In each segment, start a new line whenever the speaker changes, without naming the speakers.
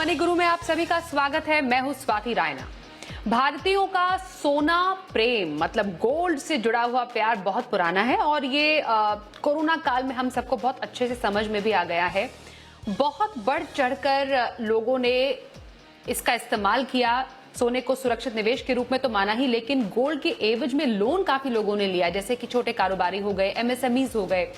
Money गुरु में आप सभी का स्वागत है। मैं हूं स्वाति रायना। भारतीयों का सोना प्रेम मतलब गोल्ड से जुड़ा हुआ प्यार बहुत पुराना है और ये कोरोना काल में हम सबको बहुत अच्छे से समझ में भी आ गया है। बहुत बढ़ चढ़कर लोगों ने इसका इस्तेमाल किया। सोने को सुरक्षित निवेश के रूप में तो माना ही, लेकिन गोल्ड के एवज में लोन काफी लोगों ने लिया, जैसे कि छोटे कारोबारी हो गए, एमएसएमईज हो गए,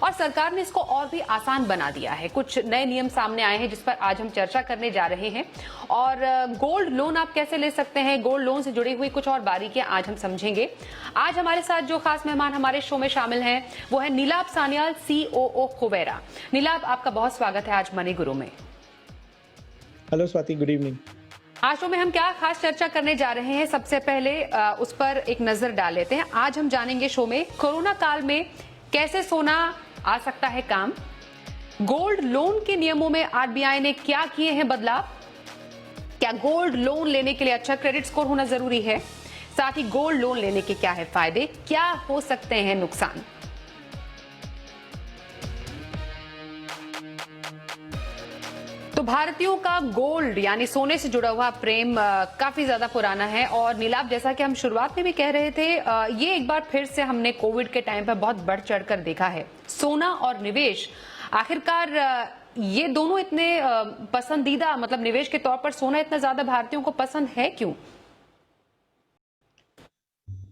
और सरकार ने इसको और भी आसान बना दिया है। कुछ नए नियम सामने आए हैं जिस पर आज हम चर्चा करने जा रहे हैं। और गोल्ड लोन आप कैसे ले सकते हैं, गोल्ड लोन से जुड़ी हुई कुछ और बारीकियां आज हम समझेंगे। आज हमारे साथ जो खास मेहमान हमारे शो में शामिल हैं वो है नीलाभ सान्याल, COO कुबेरा। नीलाभ, आपका बहुत स्वागत है आज मनी गुरु में।
Hello Swati, good evening.
आज शो में हम क्या खास चर्चा करने जा रहे हैं, सबसे पहले उस पर एक नजर डाल लेते हैं। आज हम जानेंगे शो में कोरोना काल में कैसे सोना आ सकता है काम, गोल्ड लोन के नियमों में आरबीआई ने क्या किए हैं बदलाव, क्या गोल्ड लोन लेने के लिए अच्छा क्रेडिट स्कोर होना जरूरी है, साथ ही गोल्ड लोन लेने के क्या है फायदे, क्या हो सकते हैं नुकसान। तो भारतीयों का गोल्ड यानी सोने से जुड़ा हुआ प्रेम काफी ज्यादा पुराना है। और नीलाभ, जैसा कि हम शुरुआत में भी कह रहे थे, ये एक बार फिर से हमने कोविड के टाइम पर बहुत बढ़ चढ़कर देखा है। सोना और निवेश, आखिरकार ये दोनों इतने पसंदीदा मतलब निवेश के तौर पर सोना इतना ज्यादा भारतीयों को पसंद है क्यों?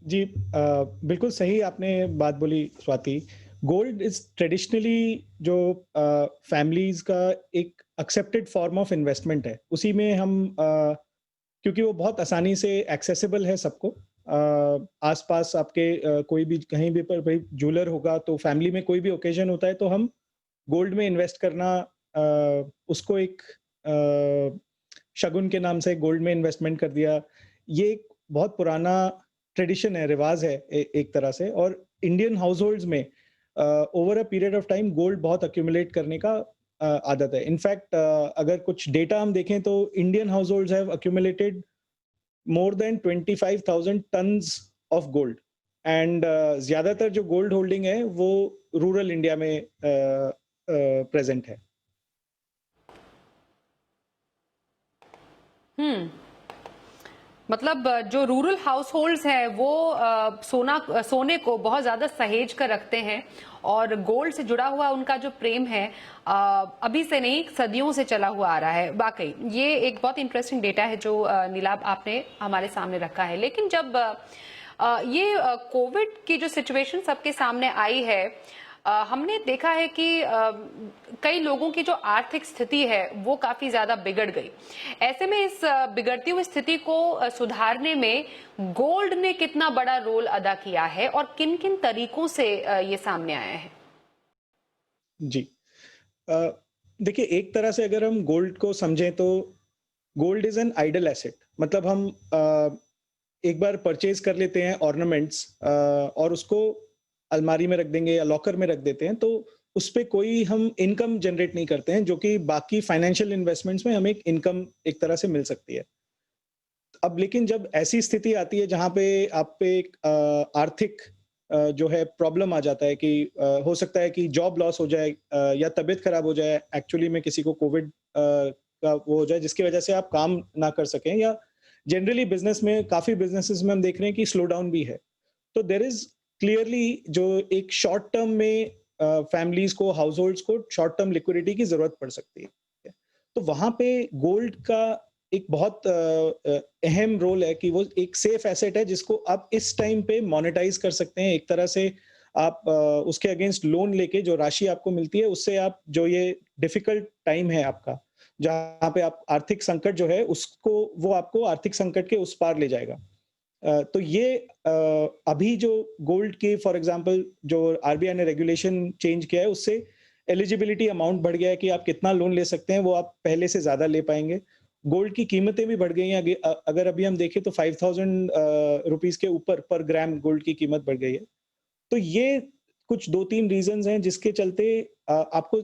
जी, बिल्कुल सही आपने बात बोली स्वाति। गोल्ड इज ट्रेडिशनली जो फैमिलीज का एक एक्सेप्टेड फॉर्म ऑफ इन्वेस्टमेंट है। उसी में हम क्योंकि वो बहुत आसानी से एक्सेसिबल है सबको। आसपास आपके कोई भी कहीं भी पर भाई ज्वेलर होगा, तो फैमिली में कोई भी ओकेजन होता है तो हम गोल्ड में इन्वेस्ट करना उसको एक शगुन के नाम से गोल्ड में इन्वेस्टमेंट कर दिया। ये एक बहुत पुराना ट्रेडिशन है, रिवाज है एक तरह से। और इंडियन हाउस होल्ड्स में over a period of time gold बहुत अक्यूमुलेट करने का आदत है। इनफैक्ट अगर कुछ डेटा हम देखें तो Indian house holds have accumulated more than 25,000 tons of gold. And ज्यादातर जो गोल्ड होल्डिंग है वो रूरल इंडिया में प्रेजेंट है।
मतलब जो रूरल हाउस होल्ड्स हैं वो सोने को बहुत ज्यादा सहेज कर रखते हैं और गोल्ड से जुड़ा हुआ उनका जो प्रेम है अभी से नहीं, सदियों से चला हुआ आ रहा है। वाकई ये एक बहुत इंटरेस्टिंग डेटा है जो नीलाभ आपने हमारे सामने रखा है। लेकिन जब ये कोविड की जो सिचुएशन सबके सामने आई है, हमने देखा है कि कई लोगों की जो आर्थिक स्थिति है वो काफी ज्यादा बिगड़ गई। ऐसे में इस बिगड़ती हुई स्थिति को सुधारने में गोल्ड ने कितना बड़ा रोल अदा किया है और किन किन तरीकों से ये सामने आया है?
जी, देखिए, एक तरह से अगर हम गोल्ड को समझें तो gold is an idle asset. मतलब हम एक बार परचेज कर लेते हैं ऑर्नामेंट्स और उसको अलमारी में रख देंगे या लॉकर में रख देते हैं, तो उस पे कोई हम इनकम जनरेट नहीं करते हैं, जो कि बाकी फाइनेंशियल इन्वेस्टमेंट्स में हमें एक इनकम एक तरह से मिल सकती है। अब लेकिन जब ऐसी स्थिति आती है जहां पे आप पे एक आर्थिक जो है प्रॉब्लम आ जाता है कि हो सकता है कि जॉब लॉस हो जाए या तबीयत खराब हो जाए, एक्चुअली में किसी को कोविड का वो हो जाए जिसकी वजह से आप काम ना कर सकें, या जनरली बिजनेस में काफी बिजनेसेस में हम देख रहे हैं कि स्लो डाउन भी है। तो देयर इज क्लियरली जो एक शॉर्ट टर्म में फैमिलीज को, हाउस होल्ड्स को शॉर्ट टर्म लिक्विडिटी की जरूरत पड़ सकती है। तो वहां पे गोल्ड का एक बहुत अहम रोल है कि वो एक सेफ एसेट है जिसको आप इस टाइम पे मोनेटाइज कर सकते हैं। एक तरह से आप उसके अगेंस्ट लोन लेके जो राशि आपको मिलती है उससे आप जो ये डिफिकल्ट टाइम है आपका, जहां पे आप आर्थिक संकट जो है उसको, वो आपको आर्थिक संकट के उस पार ले जाएगा। तो ये अभी जो गोल्ड के फॉर एग्जांपल जो आरबीआई ने रेगुलेशन चेंज किया है उससे एलिजिबिलिटी अमाउंट बढ़ गया है कि आप कितना लोन ले सकते हैं, वो आप पहले से ज्यादा ले पाएंगे। गोल्ड की कीमतें भी बढ़ गई हैं। अगर अभी हम देखें तो 5,000 रुपीज के ऊपर पर ग्राम गोल्ड की कीमत बढ़ गई है। तो ये कुछ 2-3 रीजंस हैं जिसके चलते आपको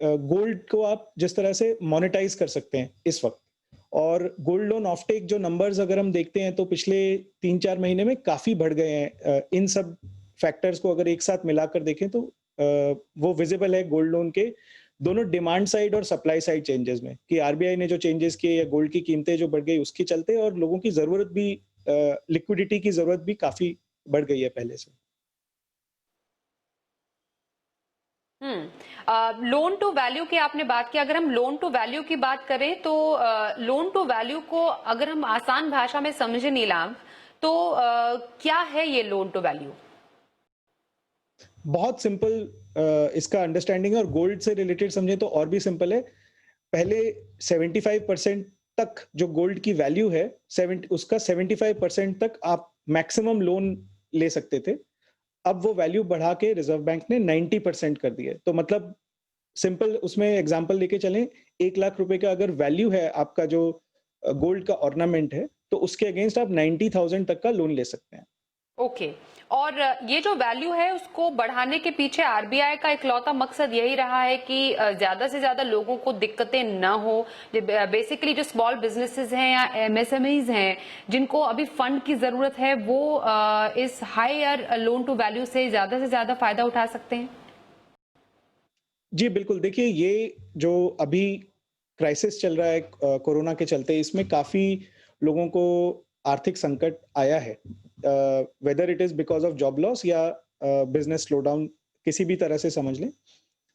गोल्ड को आप जिस तरह से मोनेटाइज कर सकते हैं इस वक्त। और गोल्ड लोन ऑफटेक जो नंबर्स अगर हम देखते हैं तो पिछले 3-4 महीने में काफी बढ़ गए हैं। इन सब फैक्टर्स को अगर एक साथ मिलाकर देखें तो वो विजिबल है गोल्ड लोन के दोनों डिमांड साइड और सप्लाई साइड चेंजेस में, कि आरबीआई ने जो चेंजेस किए या गोल्ड की कीमतें जो बढ़ गई उसके चलते, और लोगों की जरूरत भी, लिक्विडिटी की जरूरत भी काफी बढ़ गई है पहले से।
लोन टू वैल्यू की आपने बात की। अगर हम लोन टू वैल्यू की बात करें तो लोन टू वैल्यू को अगर हम आसान भाषा में समझे नीलाम, तो क्या है ये लोन टू वैल्यू?
बहुत सिंपल इसका अंडरस्टैंडिंग है, और गोल्ड से रिलेटेड समझे तो और भी सिंपल है। पहले 75% तक जो गोल्ड की वैल्यू है, उसका 75% तक आप मैक्सिमम लोन ले सकते थे। अब वो वैल्यू बढ़ा के रिजर्व बैंक ने 90% कर दी है। तो मतलब सिंपल उसमें एग्जांपल लेके चलें, 1 लाख रुपए का अगर वैल्यू है आपका जो गोल्ड का ऑर्नामेंट है, तो उसके अगेंस्ट आप 90,000 तक का लोन ले सकते हैं।
ओके। और ये जो वैल्यू है उसको बढ़ाने के पीछे आरबीआई का इकलौता मकसद यही रहा है कि ज्यादा से ज्यादा लोगों को दिक्कतें न हो। बेसिकली जो स्मॉल बिजनेसेस हैं या एमएसएमईज हैं जिनको अभी फंड की जरूरत है, वो इस हायर लोन टू वैल्यू से ज्यादा फायदा उठा सकते हैं।
जी बिल्कुल, देखिए ये जो अभी क्राइसिस चल रहा है कोरोना के चलते, इसमें काफी लोगों को आर्थिक संकट आया है, whether it is because of job loss या बिजनेस स्लोडाउन, किसी भी तरह से समझ लें।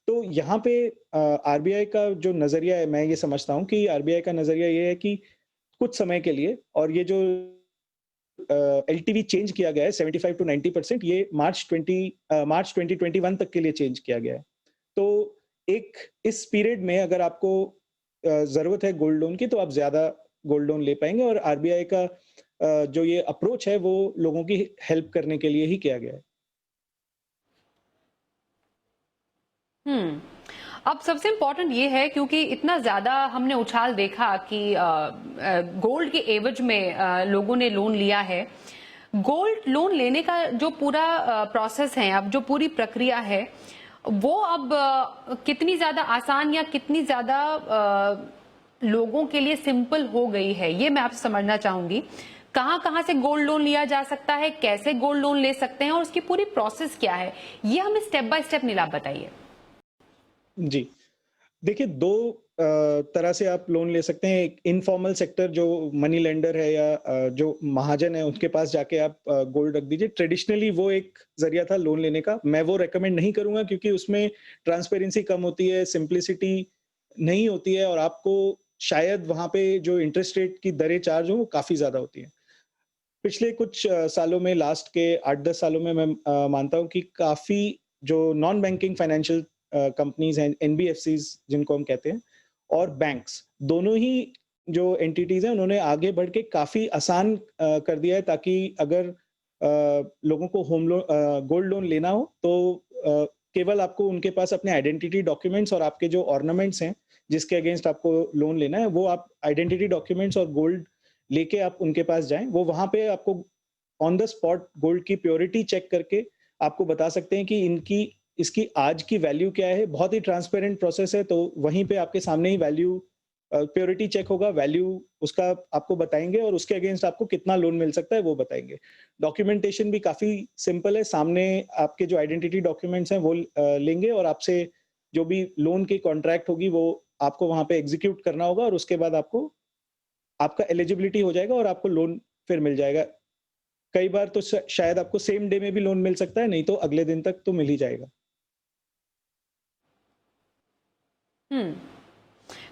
तो यहाँ पे आरबीआई का जो नजरिया है, मैं ये समझता हूँ कि आरबीआई का नजरिया ये है कि कुछ समय के लिए, और ये जो एलटीवी चेंज किया गया है 75 टू 90%, ये मार्च 2021 तक के लिए चेंज किया गया है। तो एक इस पीरियड में अगर आपको जरूरत है गोल्ड लोन की, तो आप ज्यादा गोल्ड लोन ले पाएंगे, और आरबीआई का जो ये अप्रोच है वो लोगों की हेल्प करने के लिए ही किया गया है।
हम्म। अब सबसे इम्पोर्टेंट ये है, क्योंकि इतना ज्यादा हमने उछाल देखा कि गोल्ड के एवज में लोगों ने लोन लिया है। गोल्ड लोन लेने का जो पूरा प्रोसेस है, अब जो पूरी प्रक्रिया है, वो अब कितनी ज्यादा आसान या कितनी ज्यादा लोगों के लिए सिंपल हो गई है, ये मैं आपसे समझना चाहूंगी। कहां कहां से गोल्ड लोन लिया जा सकता है, कैसे गोल्ड लोन ले सकते हैं, और उसकी पूरी प्रोसेस क्या है, ये हमें स्टेप बाय स्टेप नीलाभ बताइए।
जी, देखिए 2 तरह से आप लोन ले सकते हैं। एक इनफॉर्मल सेक्टर जो मनी लेंडर है या जो महाजन है, उनके पास जाके आप गोल्ड रख दीजिए। ट्रेडिशनली वो एक जरिया था लोन लेने का। मैं वो रेकमेंड नहीं करूंगा, क्योंकि उसमें ट्रांसपेरेंसी कम होती है, सिंप्लिसिटी नहीं होती है, और आपको शायद वहां पे जो इंटरेस्ट रेट की दरें चार्ज हो वो काफी ज्यादा होती है। पिछले कुछ सालों में, लास्ट के 8-10 सालों में, मैं मानता हूँ कि काफी जो नॉन बैंकिंग फाइनेंशियल कंपनीज हैं, एनबीएफसीज जिनको हम कहते हैं, और बैंक्स, दोनों ही जो एंटिटीज हैं, उन्होंने आगे बढ़ के काफी आसान कर दिया है, ताकि अगर लोगों को होम लोन, गोल्ड लोन लेना हो, तो केवल आपको उनके पास अपने आइडेंटिटी डॉक्यूमेंट्स और आपके जो ऑर्नामेंट्स हैं जिसके अगेंस्ट आपको लोन लेना है, वो आप आइडेंटिटी डॉक्यूमेंट्स और गोल्ड लेके आप उनके पास जाएं। वो वहां पे आपको ऑन द स्पॉट गोल्ड की प्योरिटी चेक करके आपको बता सकते हैं कि इनकी इसकी आज की वैल्यू क्या है। बहुत ही ट्रांसपेरेंट प्रोसेस है, तो वहीं पे आपके सामने ही वैल्यू, प्योरिटी चेक होगा, वैल्यू उसका आपको बताएंगे, और उसके अगेंस्ट आपको कितना लोन मिल सकता है वो बताएंगे। डॉक्यूमेंटेशन भी काफी सिंपल है, सामने आपके जो आइडेंटिटी डॉक्यूमेंट्स हैं वो लेंगे, और आपसे जो भी लोन की कॉन्ट्रैक्ट होगी वो आपको वहां पे एग्जीक्यूट करना होगा, और उसके बाद आपको आपका एलिजिबिलिटी हो जाएगा और आपको लोन फिर मिल जाएगा। कई बार तो शायद आपको सेम डे में भी लोन मिल सकता है, नहीं तो अगले दिन तक तो मिल ही जाएगा।
हम्म।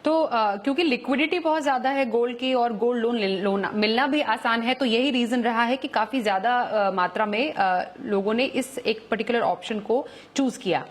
तो क्योंकि लिक्विडिटी बहुत ज्यादा है गोल्ड की, और गोल्ड लोन मिलना भी आसान है, तो यही रीजन रहा है कि काफी ज्यादा मात्रा में लोगों ने इस एक पर्टिकुलर ऑप्शन को चूज किया।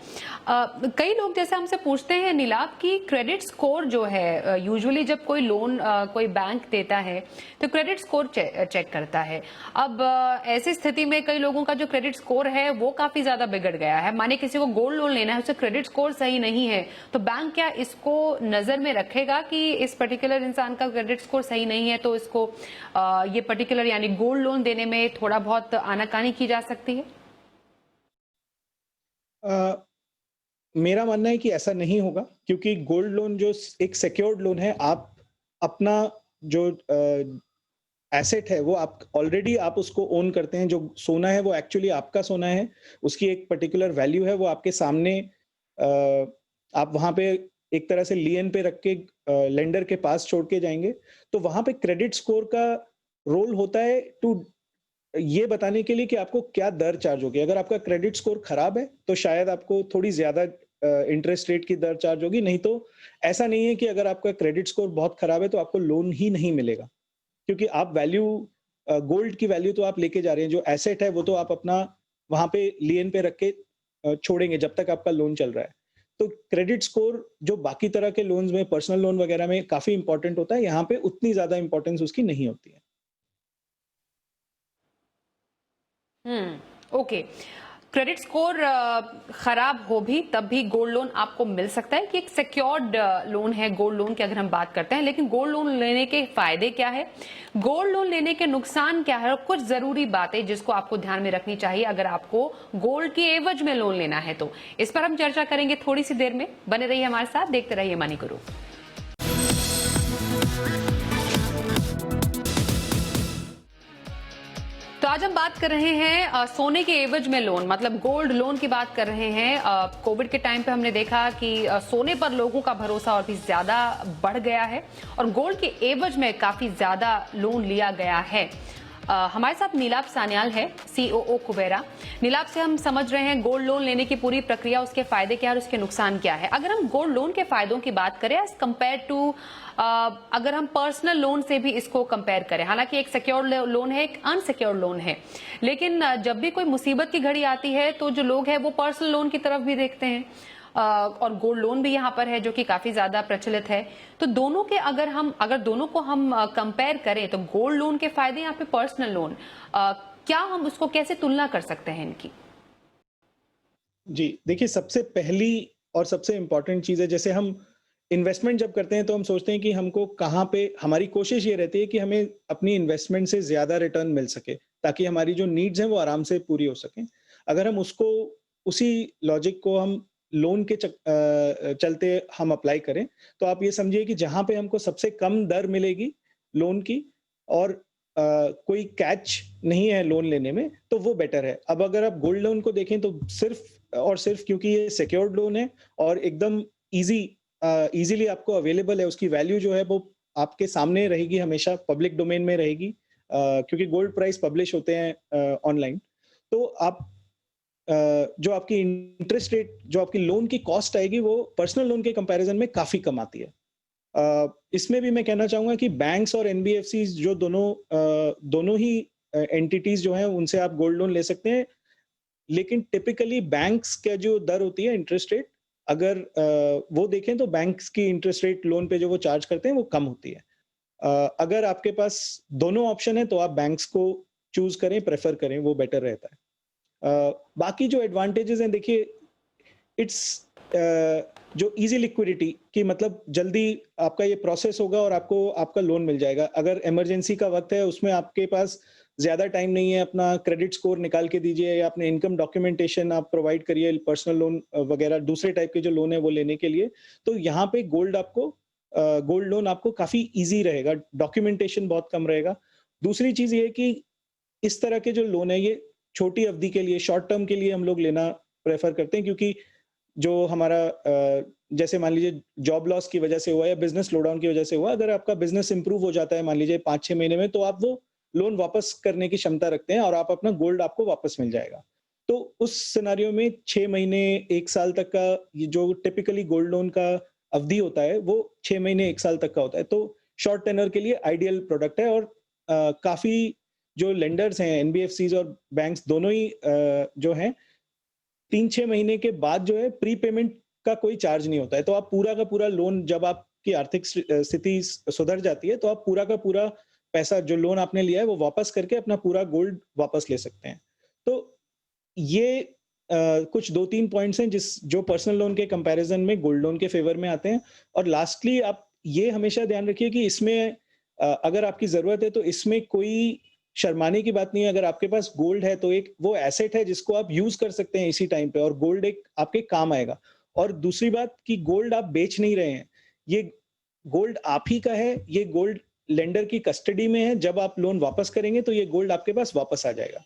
कई लोग जैसे हमसे पूछते हैं नीलाभ कि क्रेडिट स्कोर जो है, यूजुअली जब कोई लोन कोई बैंक देता है तो क्रेडिट स्कोर चेक करता है। अब ऐसी स्थिति में कई लोगों का जो क्रेडिट स्कोर है वो काफी ज्यादा बिगड़ गया है। माने किसी को गोल्ड लोन लेना है, उसका क्रेडिट स्कोर सही नहीं है, तो बैंक क्या इसको नजर में रखेगा कि इस पर्टिकुलर इंसान का क्रेडिट स्कोर सही नहीं है, तो इसको ये पर्टिकुलर यानी गोल्ड लोन देने में थोड़ा बहुत आनाकानी की जा सकती है?
मेरा मानना है कि ऐसा नहीं होगा, क्योंकि गोल्ड लोन जो एक सिक्योर्ड लोन है, आप अपना जो एसेट है वो आप ऑलरेडी आप उसको ओन करते हैं। जो सोना है वो एक्चुअली आपका सोना है, उसकी एक पर्टिकुलर वैल्यू है, वो आपके सामने आप वहां पे एक तरह से लियन पे रख के लेंडर के पास छोड़ के जाएंगे, तो वहां पे क्रेडिट स्कोर का रोल होता है टू ये बताने के लिए कि आपको क्या दर चार्ज होगी। अगर आपका क्रेडिट स्कोर खराब है तो शायद आपको थोड़ी ज्यादा इंटरेस्ट रेट की दर चार्ज होगी, नहीं तो ऐसा नहीं है कि अगर आपका क्रेडिट स्कोर बहुत खराब है तो आपको लोन ही नहीं मिलेगा, क्योंकि आप वैल्यू गोल्ड की वैल्यू तो आप लेके जा रहे हैं, जो एसेट है वो तो आप अपना वहां पे लियन पे रख के छोड़ेंगे जब तक आपका लोन चल रहा है। तो क्रेडिट स्कोर जो बाकी तरह के लोन्स में, पर्सनल लोन वगैरह में काफी इंपॉर्टेंट होता है, यहाँ पे उतनी ज्यादा इंपॉर्टेंस उसकी नहीं होती है।
ओके। क्रेडिट स्कोर खराब हो भी तब भी गोल्ड लोन आपको मिल सकता है कि एक सिक्योर्ड लोन है गोल्ड लोन की अगर हम बात करते हैं, लेकिन गोल्ड लोन लेने के फायदे क्या है, गोल्ड लोन लेने के नुकसान क्या है, और कुछ जरूरी बातें जिसको आपको ध्यान में रखनी चाहिए अगर आपको गोल्ड की एवज में लोन लेना है, तो इस पर हम चर्चा करेंगे थोड़ी सी देर में। बने रहिए हमारे साथ, देखते रहिए मनी गुरु। तो आज हम बात कर रहे हैं सोने के एवज में लोन, मतलब गोल्ड लोन की बात कर रहे हैं। कोविड के टाइम पे हमने देखा कि सोने पर लोगों का भरोसा और भी ज्यादा बढ़ गया है और गोल्ड के एवज में काफी ज्यादा लोन लिया गया है। हमारे साथ नीलाभ सान्याल है, सीओओ कुबेरा। नीलाभ से हम समझ रहे हैं गोल्ड लोन लेने की पूरी प्रक्रिया, उसके फायदे क्या है और उसके नुकसान क्या है। अगर हम गोल्ड लोन के फायदों की बात करें एज कंपेयर टू अगर हम पर्सनल लोन से भी इसको कंपेयर करें, हालांकि एक सिक्योर्ड लोन है, एक अनसिक्योर्ड लोन है, लेकिन जब भी कोई मुसीबत की घड़ी आती है तो जो लोग हैं वो पर्सनल लोन की तरफ भी देखते हैं और गोल्ड लोन भी यहाँ पर है जो कि काफी ज्यादा प्रचलित है। तो दोनों के अगर दोनों को हम कंपेयर करें तो गोल्ड लोन के फायदे, यहाँ पे पर्सनल लोन, क्या हम उसको कैसे तुलना कर सकते हैं इनकी?
जी, देखिए सबसे पहली और सबसे इम्पोर्टेंट चीज़ है, जैसे हम इन्वेस्टमेंट जब करते हैं तो हम सोचते हैं कि हमको कहाँ पे, हमारी कोशिश ये रहती है कि हमें अपनी इन्वेस्टमेंट से ज़्यादा रिटर्न मिल सके, ताकि हमारी जो नीड्स हैं वो आराम से पूरी हो सकें। अगर हम उसी लॉजिक को हम लोन के चलते हम अप्लाई करें, तो आप ये समझिए कि जहाँ पे हमको सबसे कम दर मिलेगी लोन की और कोई कैच नहीं है लोन लेने में, तो वो बेटर है। अब अगर आप गोल्ड लोन को देखें तो सिर्फ और सिर्फ क्योंकि ये सिक्योर्ड लोन है और एकदम इजीली आपको अवेलेबल है, उसकी वैल्यू जो है वो आपके सामने रहेगी, हमेशा पब्लिक डोमेन में रहेगी, क्योंकि गोल्ड प्राइस पब्लिश होते हैं ऑनलाइन। तो आप जो आपकी इंटरेस्ट रेट, जो आपकी लोन की कॉस्ट आएगी, वो पर्सनल लोन के कंपैरिजन में काफी कम आती है। इसमें भी मैं कहना चाहूंगा कि बैंक्स और एनबीएफसी जो दोनों ही एंटिटीज जो हैं उनसे आप गोल्ड लोन ले सकते हैं, लेकिन टिपिकली बैंक्स का जो दर होती है इंटरेस्ट रेट, अगर वो देखें तो बैंक्स की इंटरेस्ट रेट लोन पे जो वो चार्ज करते हैं वो कम होती है। अगर आपके पास दोनों ऑप्शन है तो आप बैंक्स को चूज करें, प्रेफर करें, वो बेटर रहता है। बाकी जो एडवांटेजेस हैं, देखिए इट्स जो इजी लिक्विडिटी की, मतलब जल्दी आपका ये प्रोसेस होगा और आपको आपका लोन मिल जाएगा। अगर इमरजेंसी का वक्त है, उसमें आपके पास ज्यादा टाइम नहीं है, अपना क्रेडिट स्कोर निकाल के दीजिए या अपने इनकम डॉक्यूमेंटेशन आप प्रोवाइड करिए, पर्सनल लोन वगैरह दूसरे टाइप के जो लोन है वो लेने के लिए, तो यहाँ पे गोल्ड लोन आपको काफी इजी रहेगा, डॉक्यूमेंटेशन बहुत कम रहेगा। दूसरी चीज ये कि इस तरह के जो लोन है ये छोटी अवधि के लिए, शॉर्ट टर्म के लिए हम लोग लेना प्रेफर करते हैं, क्योंकि जो हमारा जैसे मान लीजिए जॉब लॉस की वजह से हुआ या बिजनेस स्लोडाउन की वजह से हुआ, अगर आपका बिजनेस इंप्रूव हो जाता है मान लीजिए 5-6 महीने में, तो आप वो लोन वापस करने की क्षमता रखते हैं और आप अपना गोल्ड आपको वापस मिल जाएगा। तो उस सिनेरियो में 6 महीने 1 साल तक का ये जो टिपिकली गोल्ड लोन का अवधि होता है वो 6 महीने 1 साल तक का होता है, तो शॉर्ट टेनर के लिए आइडियल प्रोडक्ट है। और काफी जो लेंडर्स हैं, एनबीएफसीज और बैंक्स दोनों ही जो हैं, 3-6 महीने के बाद जो है प्री पेमेंट का कोई चार्ज नहीं होता है, तो आप पूरा का पूरा लोन, जब आपकी आर्थिक स्थिति सुधर जाती है तो आप पूरा का पूरा पैसा जो लोन आपने लिया है वो वापस करके अपना पूरा गोल्ड वापस ले सकते हैं। तो ये कुछ 2-3 पॉइंट्स हैं जो पर्सनल लोन के कंपैरिजन में गोल्ड लोन के फेवर में आते हैं। और लास्टली आप ये हमेशा ध्यान रखिए कि इसमें अगर आपकी जरूरत है तो इसमें कोई शर्माने की बात नहीं है। अगर आपके पास गोल्ड है तो एक वो एसेट है जिसको आप यूज कर सकते हैं इसी टाइम पे, और गोल्ड एक आपके काम आएगा। और दूसरी बात कि गोल्ड आप बेच नहीं रहे हैं, ये गोल्ड आप ही का है, ये गोल्ड लेंडर की कस्टडी में है, जब आप लोन वापस करेंगे तो ये गोल्ड आपके पास वापस आ जाएगा।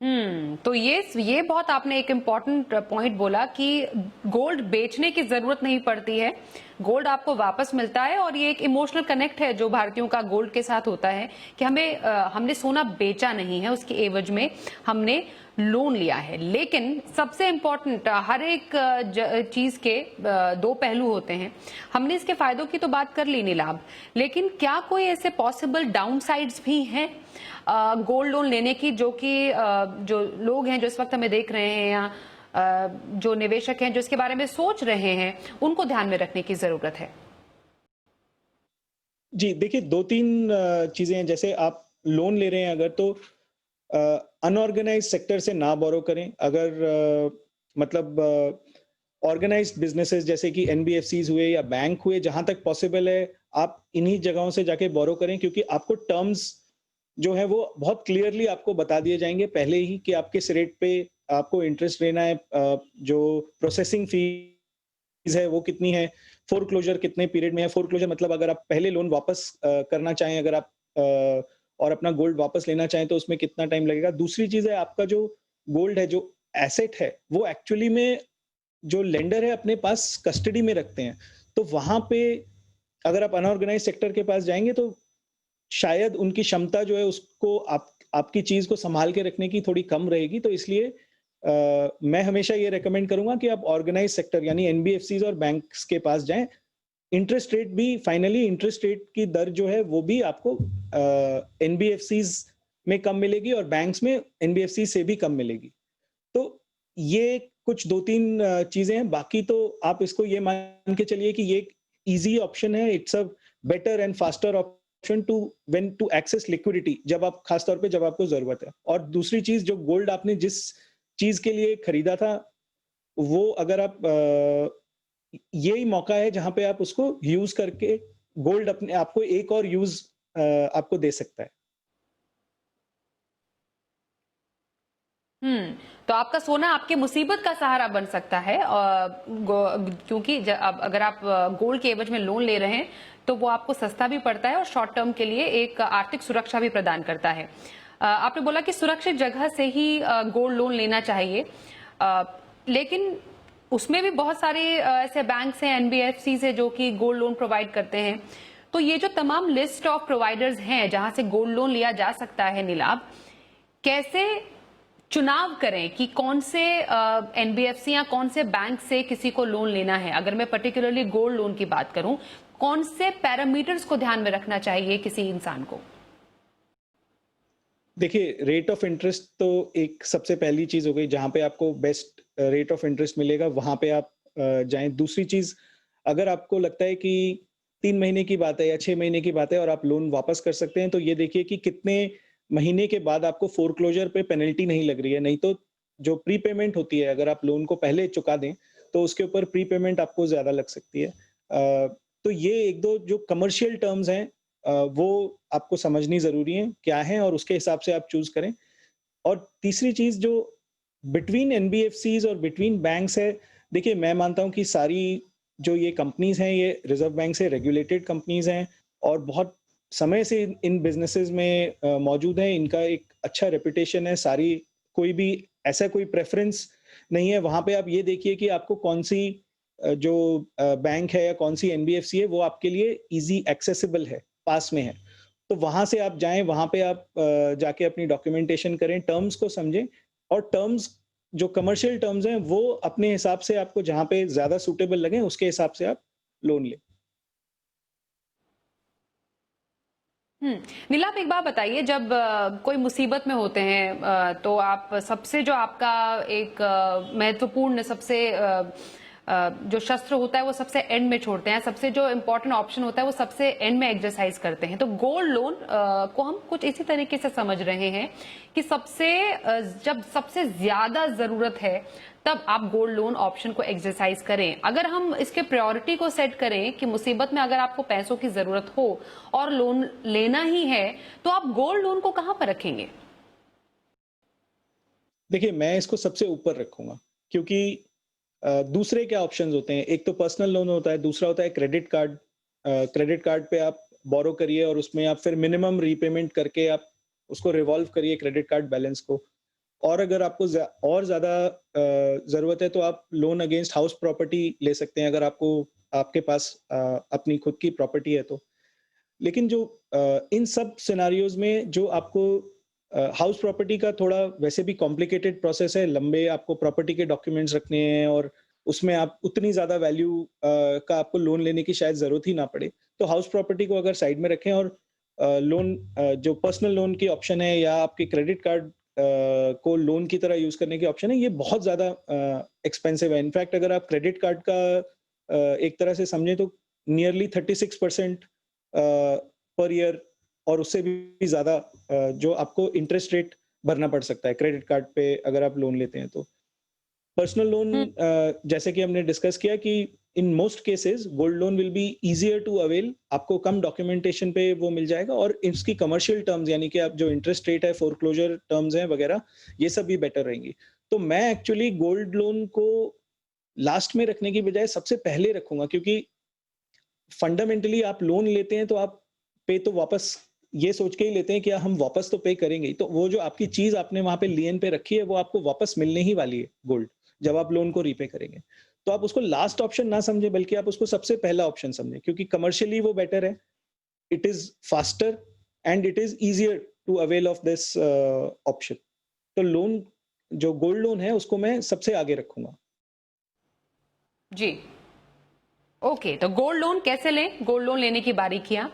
तो ये बहुत आपने एक इम्पॉर्टेंट पॉइंट बोला कि गोल्ड बेचने की जरूरत नहीं पड़ती है, गोल्ड आपको वापस मिलता है। और ये एक इमोशनल कनेक्ट है जो भारतीयों का गोल्ड के साथ होता है कि हमने सोना बेचा नहीं है, उसके एवज में हमने लोन लिया है। लेकिन सबसे इम्पोर्टेंट, हर एक चीज के दो पहलू होते हैं। हमने इसके फायदों की तो बात कर ली नीलाभ, लेकिन क्या कोई ऐसे पॉसिबल डाउन साइड्स भी हैं गोल्ड लोन लेने की, जो कि जो लोग हैं जो इस वक्त हमें देख रहे हैं, या जो निवेशक हैं जो इसके बारे में सोच रहे हैं, उनको ध्यान में रखने की जरूरत है?
जी, देखिए 2-3 चीज़ें हैं। जैसे आप लोन ले रहे हैं अगर, तो अनऑर्गेनाइज्ड सेक्टर से ना बोरो करें। अगर मतलब ऑर्गेनाइज्ड बिज़नेसेस जैसे कि एनबीएफसीज़ हुए या बैंक हुए, जहाँ तक पॉसिबल है आप इन्हीं जगहों से जाके बोरो करें, क्योंकि आपको टर्म्स जो है वो बहुत क्लियरली आपको बता दिए जाएँगे पहले ही कि आप किस रेट पे आपको इंटरेस्ट लेना है, जो प्रोसेसिंग फीस है वो कितनी है, फोरक्लोजर कितने पीरियड में है। फोरक्लोजर मतलब अगर आप पहले लोन वापस करना चाहें, अगर आप और अपना गोल्ड वापस लेना चाहें तो उसमें कितना टाइम लगेगा। दूसरी चीज़ है, आपका जो गोल्ड है, जो एसेट है, वो एक्चुअली में जो लेंडर है अपने पास कस्टडी में रखते हैं। तो वहाँ पे अगर आप अनऑर्गेनाइज्ड सेक्टर के पास जाएँगे तो शायद उनकी क्षमता जो है उसको आपकी चीज़ को सँभाल के रखने की थोड़ी कम रहेगी। तो इसलिए मैं हमेशा ये रिकमेंड करूँगा कि आप ऑर्गेनाइज्ड सेक्टर यानी एनबीएफसीज़ और बैंक्स के पास जाएँ। इंटरेस्ट रेट भी फाइनली, इंटरेस्ट रेट की दर जो है वो भी आपको एनबीएफसीज़ में कम मिलेगी और बैंक्स में एनबीएफसी से भी कम मिलेगी। तो ये कुछ 2-3 चीज़ें हैं। बाकी तो आप इसको ये मान के चलिए कि ये एक ईज़ी ऑप्शन है। It's a better and faster option to access liquidity, जब आप खास तौर पे जब आपको ज़रूरत है। और दूसरी चीज़, जो गोल्ड आपने जिस चीज़ के लिए खरीदा था, वो अगर आप यही मौका है जहाँ पे आप उसको यूज़ करके गोल्ड अपने आपको एक और यूज़ आपको दे सकता है।
तो आपका सोना आपकी मुसीबत का सहारा बन सकता है, क्योंकि अब अगर आप गोल्ड के एवज में लोन ले रहे हैं तो वो आपको सस्ता भी पड़ता है और शॉर्ट टर्म के लिए एक आर्थिक सुरक्षा भी प्रदान करता है। आपने बोला कि सुरक्षित जगह से ही गोल्ड लोन लेना चाहिए, लेकिन उसमें भी बहुत सारे ऐसे बैंक्स हैं, एनबीएफसी है, जो कि गोल्ड लोन प्रोवाइड करते हैं। तो ये जो तमाम लिस्ट ऑफ प्रोवाइडर्स हैं जहां से गोल्ड लोन लिया जा सकता है नीलाभ, कैसे चुनाव करें कि कौन से एनबीएफसी या कौन से बैंक से किसी को लोन लेना है? अगर मैं पर्टिकुलरली गोल्ड लोन की बात करूं, कौन से पैरामीटर्स को ध्यान में रखना चाहिए किसी इंसान को?
देखिए, रेट ऑफ इंटरेस्ट तो एक सबसे पहली चीज़ हो गई, जहाँ पे आपको बेस्ट रेट ऑफ इंटरेस्ट मिलेगा, वहाँ पे आप जाएँ। दूसरी चीज़, अगर आपको लगता है कि 3 महीने की बात है या 6 महीने की बात है और आप लोन वापस कर सकते हैं, तो ये देखिए कि कितने महीने के बाद आपको फोरक्लोजर पे पेनल्टी नहीं लग रही है। नहीं तो जो प्रीपेमेंट होती है, अगर आप लोन को पहले चुका दें, तो उसके ऊपर प्रीपेमेंट आपको ज़्यादा लग सकती है। तो ये 1-2 जो कमर्शियल टर्म्स हैं, वो आपको समझनी ज़रूरी है, क्या हैं, और उसके हिसाब से आप चूज़ करें। और तीसरी चीज़, जो बिटवीन एनबीएफसीज़ और बिटवीन बैंक्स है, देखिए मैं मानता हूँ कि सारी जो ये कंपनीज़ हैं, ये रिज़र्व बैंक से रेगुलेटेड कंपनीज़ हैं और बहुत समय से इन बिज़नेसेस में मौजूद हैं। इनका एक अच्छा रेपुटेशन है। सारी कोई भी ऐसा कोई प्रेफ़रेंस नहीं है। वहाँ पे आप ये देखिए कि आपको कौन-सी जो बैंक है या कौन-सी एनबीएफसी है, वो आपके लिए ईज़ी एक्सेसिबल है, पास में है। तो वहाँ से आप जाएँ, वहाँ पे आप जाके अपनी डॉक्यूमेंटेशन करें, टर्म्स को समझें, और टर्म्स जो कमर्शियल टर्म्स हैं, वो अपने हिसाब से आपको जहाँ पे ज़्यादा सूटेबल लगें, उसके हिसाब से आप लोन लें।
नीलाभ, एक बात बताइए, जब कोई मुसीबत में होते हैं तो आप सबसे जो आपका एक महत्वपूर्ण सबसे जो शस्त्र होता है वो सबसे एंड में छोड़ते हैं, सबसे जो इम्पोर्टेंट ऑप्शन होता है वो सबसे एंड में एक्सरसाइज करते हैं। तो गोल्ड लोन को हम कुछ इसी तरीके से समझ रहे हैं कि जब सबसे ज्यादा जरूरत है तब आप गोल्ड लोन ऑप्शन को एक्सरसाइज करें। अगर हम इसके प्रायोरिटी को सेट करें कि मुसीबत में अगर आपको पैसों की जरूरत हो और लोन लेना ही है, तो आप गोल्ड लोन को कहां पर रखेंगे?
देखिए, मैं इसको सबसे ऊपर रखूँगा, क्योंकि दूसरे क्या ऑप्शंस होते हैं? एक तो पर्सनल लोन होता है, दूसरा होता है क्रेडिट कार्ड। क्रेडिट कार्ड पे आप बोरो करिए और उसमें आप फिर मिनिमम रीपेमेंट करके आप उसको रिवॉल्व करिए क्रेडिट कार्ड बैलेंस को। और अगर आपको और ज्यादा जरूरत है तो आप लोन अगेंस्ट हाउस प्रॉपर्टी ले सकते हैं, अगर आपके पास अपनी खुद की प्रॉपर्टी है तो। लेकिन जो इन सब सिनारियोज में जो आपको हाउस प्रॉपर्टी का थोड़ा वैसे भी कॉम्प्लिकेटेड प्रोसेस है, लंबे आपको प्रॉपर्टी के डॉक्यूमेंट्स रखने हैं और उसमें आप उतनी ज्यादा वैल्यू का आपको लोन लेने की शायद जरूरत ही ना पड़े, तो हाउस प्रॉपर्टी को अगर साइड में रखें और लोन जो पर्सनल लोन की ऑप्शन है या आपके क्रेडिट कार्ड को लोन की तरह यूज करने की ऑप्शन है, ये बहुत ज्यादा एक्सपेंसिव है। इनफैक्ट अगर आप क्रेडिट कार्ड का एक तरह से समझें तो नियरली 36% पर ईयर और उससे भी ज्यादा जो आपको इंटरेस्ट रेट भरना पड़ सकता है क्रेडिट कार्ड पे अगर आप लोन लेते हैं तो। पर्सनल लोन जैसे कि हमने डिस्कस किया कि in most cases gold loan will be easier to avail, आपको कम डॉक्यूमेंटेशन पे वो मिल जाएगा और इसकी कमर्शियल टर्म्स यानी कि आप जो इंटरेस्ट रेट है, फोरक्लोजर टर्म्स हैं वगैरह, ये सब भी बेटर रहेंगी। तो मैं एक्चुअली गोल्ड लोन को लास्ट में रखने की बजाय सबसे पहले रखूंगा, क्योंकि फंडामेंटली आप लोन लेते हैं तो आप पे तो वापस ये सोच के ही लेते हैं कि हम वापस तो पे करेंगे ही, तो वो जो आपकी चीज आपने वहां पे लियन पे रखी है वो आपको वापस मिलने ही वाली है गोल्ड, जब आप लोन को रीपे करेंगे। तो आप उसको लास्ट ऑप्शन ना समझे बल्कि आप उसको सबसे पहला ऑप्शन समझे, क्योंकि कमर्शियली वो बेटर है, it is faster and it is easier to avail of this option. तो लोन जो गोल्ड लोन है उसको मैं सबसे आगे रखूंगा।
जी, ओके, तो गोल्ड लोन कैसे लें, गोल्ड लोन लेने की बारीकियां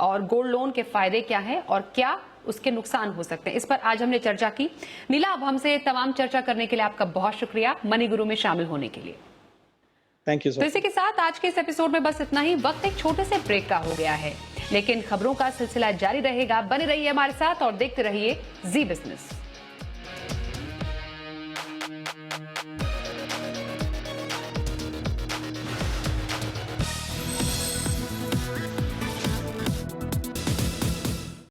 और गोल्ड लोन के फायदे क्या हैं और क्या उसके नुकसान हो सकते हैं, इस पर आज हमने चर्चा की। नीला, अब हमसे तमाम चर्चा करने के लिए आपका बहुत शुक्रिया, मनी गुरु में शामिल होने के लिए।
Thank you sir.
तो इसी के साथ आज के इस एपिसोड में बस इतना ही। वक्त एक छोटे से ब्रेक का हो गया है, लेकिन खबरों का सिलसिला जारी रहेगा। बने रहिए हमारे साथ और देखते रहिए जी बिजनेस।